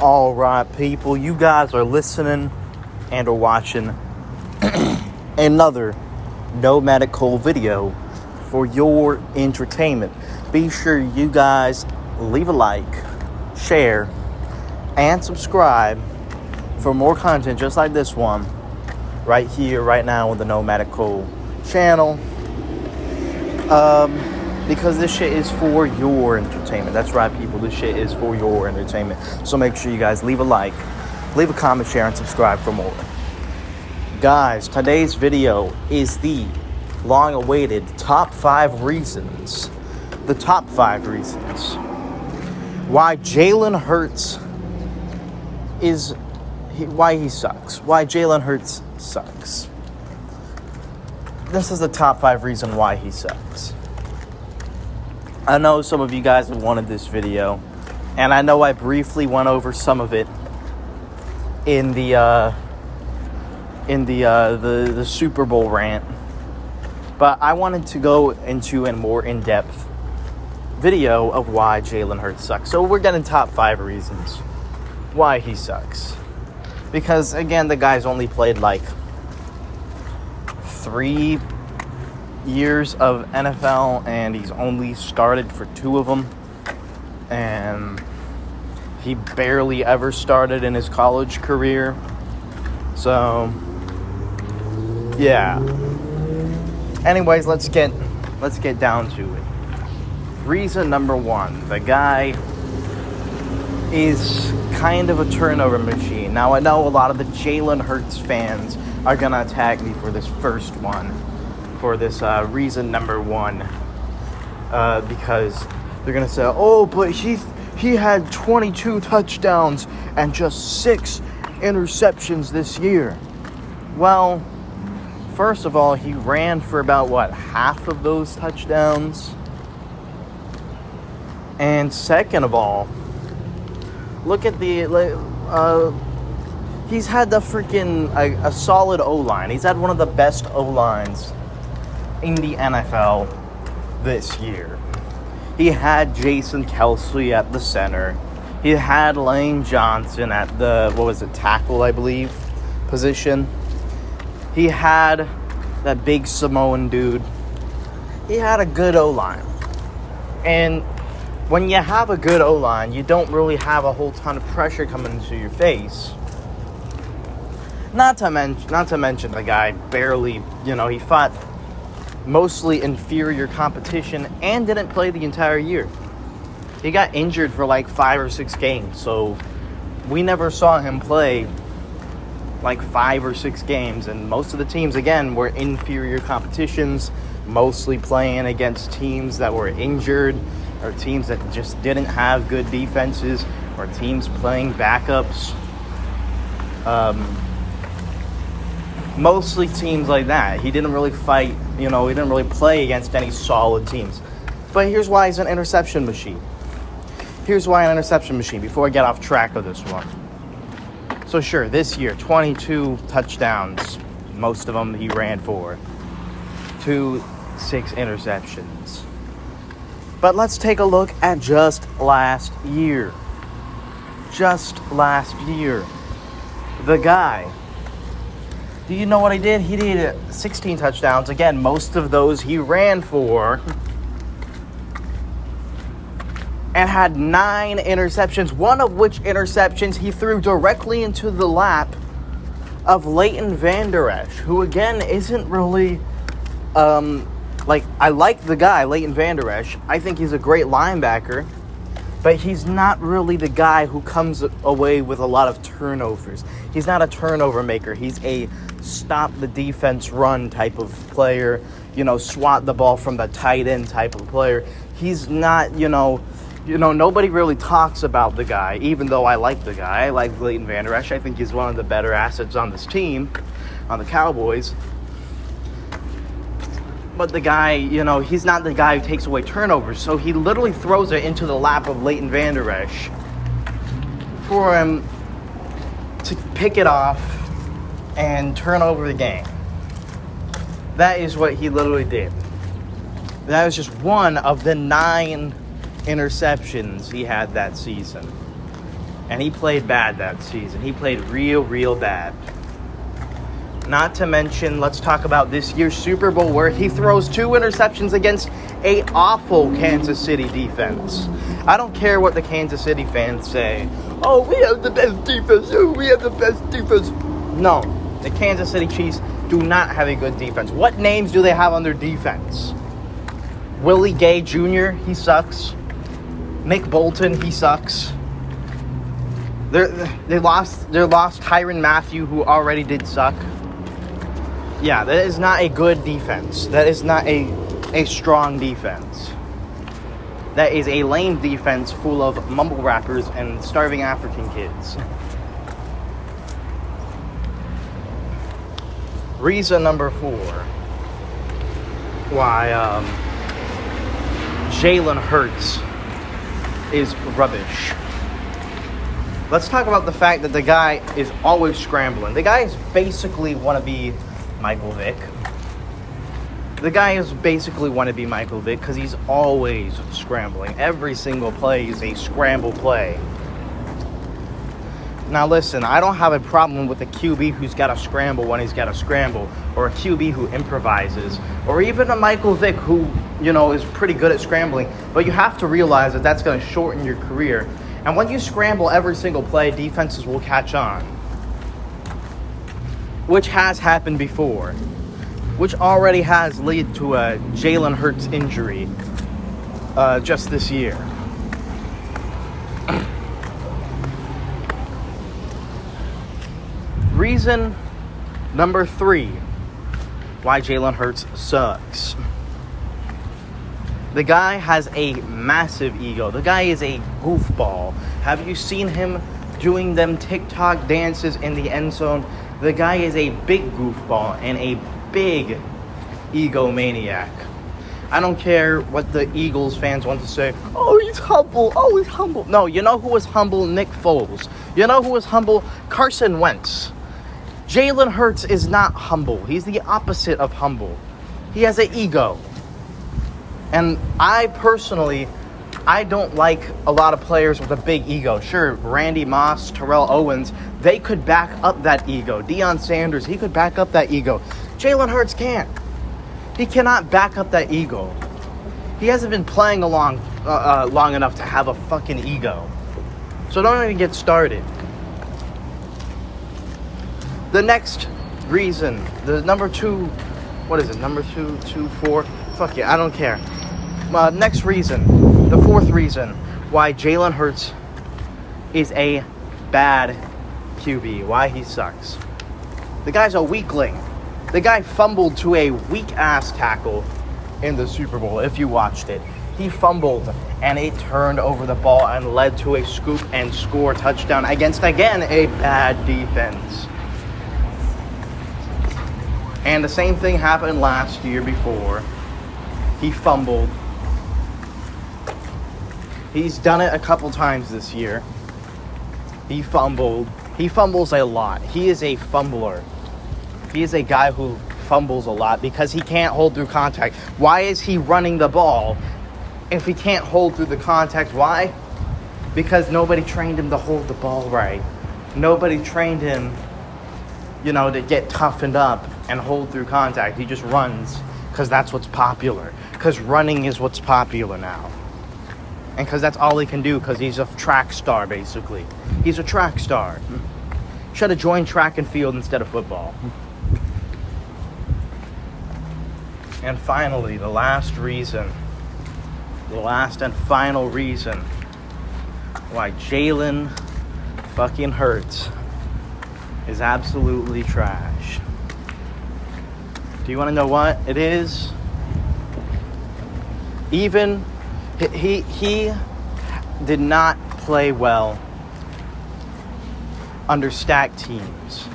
All right, people, you guys are listening and are watching another Nomadic Cole video for your entertainment. Be sure you guys leave a like, share, and subscribe for more content just like this one right here, right now on the Nomadic Cole channel. Because this shit is for your entertainment. That's right, people. This shit is for your entertainment. So make sure you guys leave a like, leave a comment, share, and subscribe for more. Guys, today's video is the long-awaited top 5 reasons. The top 5 reasons why Jalen Hurts why he sucks. Why Jalen Hurts sucks. This is the top 5 reason why he sucks. I know some of you guys have wanted this video, and I know I briefly went over some of it in the Super Bowl rant, but I wanted to go into a more in-depth video of why Jalen Hurts sucks. So we're getting top 5 reasons why he sucks, because again, the guy's only played like 3 years of NFL, and he's only started for 2 of them, and he barely ever started in his college career. So yeah, anyways, let's get down to it. Reason number 1, the guy is kind of a turnover machine. Now, I know a lot of the Jalen Hurts fans are gonna attack me for this first one, for this reason number 1, because they're gonna say, oh, but he had 22 touchdowns and just 6 interceptions this year. Well, first of all, he ran for about half of those touchdowns, and second of all, look at the he's had the freaking a solid O-line. He's had one of the best O-lines in the NFL this year. He had Jason Kelsey at the center. He had Lane Johnson at the, tackle, I believe, position. He had that big Samoan dude. He had a good O-line. And when you have a good O-line, you don't really have a whole ton of pressure coming into your face. Not to mention the guy barely, he fought mostly inferior competition and didn't play the entire year. He got injured for 5 or 6 games, so we never saw him play 5 or 6 games, and most of the teams, again, were inferior competitions, mostly playing against teams that were injured, or teams that just didn't have good defenses, or teams playing backups. Mostly teams like that. He didn't really fight, he didn't really play against any solid teams. But here's why he's an interception machine. Before I get off track of this one. So sure, this year, 22 touchdowns. Most of them he ran for. 6 interceptions. But let's take a look at just last year. The guy, do you know what he did? He did 16 touchdowns. Again, most of those he ran for. And had 9 interceptions. One of which interceptions he threw directly into the lap of Leighton Vander Esch, who again isn't really, I like the guy, Leighton Vander Esch. I think he's a great linebacker. But he's not really the guy who comes away with a lot of turnovers. He's not a turnover maker. He's a stop the defense run type of player. Swat the ball from the tight end type of player. He's not, nobody really talks about the guy, even though I like the guy. I like Leighton Vander Esch. I think he's one of the better assets on this team, on the Cowboys. But the guy, he's not the guy who takes away turnovers. So he literally throws it into the lap of Leighton Vander Esch for him to pick it off and turn over the game. That is what he literally did. That was just one of the 9 interceptions he had that season. And he played bad that season. He played real bad. Not to mention, let's talk about this year's Super Bowl where he throws 2 interceptions against a awful Kansas City defense. I don't care what the Kansas City fans say. Oh, we have the best defense. Oh, we have the best defense. No, the Kansas City Chiefs do not have a good defense. What names do they have on their defense? Willie Gay Jr., he sucks. Nick Bolton, he sucks. They lost Tyrann Mathieu, who already did suck. Yeah, that is not a good defense. That is not a strong defense. That is a lame defense full of mumble rappers and starving African kids. Reason number 4 why Jalen Hurts is rubbish. Let's talk about the fact that the guy is always scrambling. The guy is basically wannabe Michael Vick. The guy is basically wannabe Michael Vick because he's always scrambling. Every single play is a scramble play. Now listen, I don't have a problem with a QB who's got to scramble when he's got to scramble, or a QB who improvises, or even a Michael Vick who, is pretty good at scrambling. But you have to realize that that's going to shorten your career. And when you scramble every single play, defenses will catch on. Which has happened before. Which already has led to a Jalen Hurts injury just this year. Reason number 3 why Jalen Hurts sucks. The guy has a massive ego. The guy is a goofball. Have you seen him doing them TikTok dances in the end zone? The guy is a big goofball and a big egomaniac. I don't care what the Eagles fans want to say. Oh, he's humble. Oh, he's humble. No, you know who was humble? Nick Foles. You know who was humble? Carson Wentz. Jalen Hurts is not humble. He's the opposite of humble. He has an ego. And I don't like a lot of players with a big ego. Sure, Randy Moss, Terrell Owens, they could back up that ego. Deion Sanders, he could back up that ego. Jalen Hurts can't. He cannot back up that ego. He hasn't been playing long enough to have a fucking ego. So don't even get started. The next reason, the number 2, what is it? Number 2, 4? Fuck yeah, I don't care. Next reason, the 4th reason why Jalen Hurts is a bad QB, why he sucks. The guy's a weakling. The guy fumbled to a weak-ass tackle in the Super Bowl, if you watched it. He fumbled, and it turned over the ball and led to a scoop and score touchdown against, again, a bad defense. And the same thing happened last year before. He fumbled. He's done it a couple times this year. He fumbled. He fumbles a lot. He is a fumbler. He is a guy who fumbles a lot because he can't hold through contact. Why is he running the ball if he can't hold through the contact? Why? Because nobody trained him to hold the ball right. Nobody trained him, to get toughened up and hold through contact. He just runs because that's what's popular. Because running is what's popular now. And because that's all he can do, because he's a track star, basically. He's a track star. Should have joined track and field instead of football. And finally, the last and final reason why Jalen fucking Hurts is absolutely trash. Do you want to know what it is? Even he did not play well under stacked teams.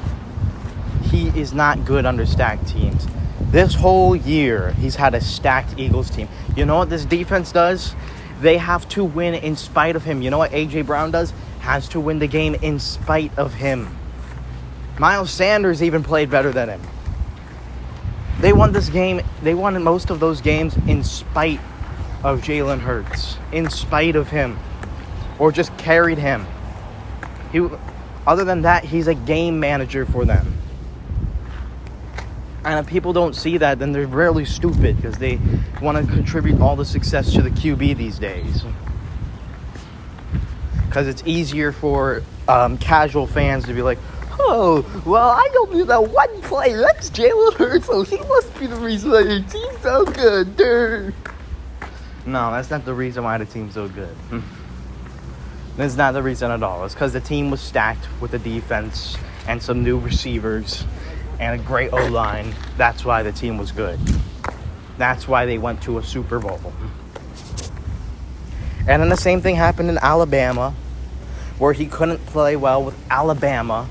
He is not good under stacked teams. This whole year, he's had a stacked Eagles team. You know what this defense does? They have to win in spite of him. You know what A.J. Brown does? Has to win the game in spite of him. Miles Sanders even played better than him. They won this game. They won most of those games in spite of Jalen Hurts. In spite of him. Or just carried him. Other than that, he's a game manager for them. And if people don't see that, then they're rarely stupid, because they want to contribute all the success to the QB these days. Because it's easier for casual fans to be like, oh, well, I don't do that one play. That's Jalen Hurts, so he must be the reason why your team's so good. Dude. No, that's not the reason why the team's so good. That's not the reason at all. It's because the team was stacked with the defense and some new receivers and a great O-line. That's why the team was good. That's why they went to a Super Bowl. And then the same thing happened in Alabama, where he couldn't play well with Alabama,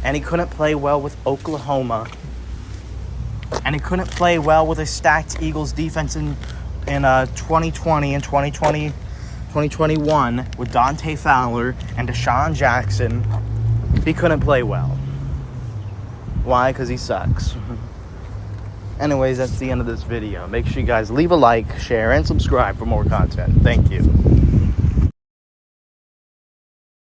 and he couldn't play well with Oklahoma, and he couldn't play well with a stacked Eagles defense in 2020 and 2021 with Dante Fowler and Deshaun Jackson. He couldn't play well. Why? Because he sucks. Anyways, that's the end of this video. Make sure you guys leave a like, share, and subscribe for more content. Thank you.